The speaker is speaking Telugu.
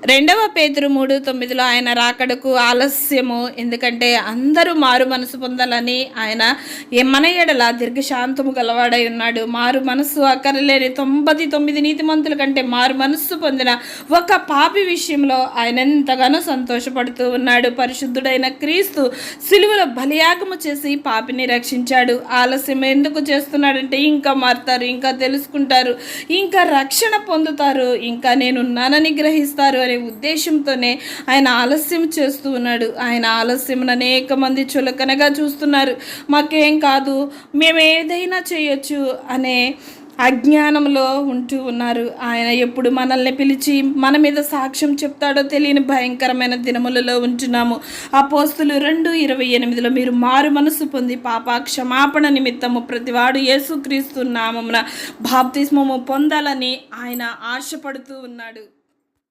రెండవ పేతురు 3:9 ఆయన రాకడకు ఆలస్యము, ఎందుకంటే అందరూ మారు మనసు పొందాలని ఆయన మన ఎడల దీర్ఘశాంతము గలవాడై ఉన్నాడు. మారు మనస్సు అక్కరలేని 99 నీతిమంతుల కంటే మారు మనస్సు పొందిన ఒక పాపి విషయంలో ఆయన ఎంతగానో సంతోషపడుతూ ఉన్నాడు. పరిశుద్ధుడైన క్రీస్తు సిలువలో బలియాగము చేసి పాపిని రక్షించాడు. ఆలస్యం ఎందుకు చేస్తున్నాడంటే ఇంకా మారుతారు, ఇంకా తెలుసుకుంటారు, ఇంకా రక్షణ పొందుతారు, ఇంకా నేనున్నానని గ్రహిస్తారు అనే ఉద్దేశంతోనే ఆయన ఆలస్యం చేస్తూ ఉన్నాడు. ఆయన ఆలస్యం అనేక మంది చులకనగా చూస్తున్నారు. మాకేం కాదు, మేము ఏదైనా చేయొచ్చు అనే అజ్ఞానంలో ఉంటూ ఉన్నారు. ఆయన ఎప్పుడు మనల్ని పిలిచి మన మీద సాక్ష్యం చెప్తాడో తెలియని భయంకరమైన దినములలో ఉంటున్నాము. అపోస్తులు 2:28 మీరు మారు మనసు పొంది పాప క్షమాపణ నిమిత్తము ప్రతివాడు యేసుక్రీస్తు నామమున బాప్తిస్మము పొందాలని ఆయన ఆశపడుతూ ఉన్నాడు.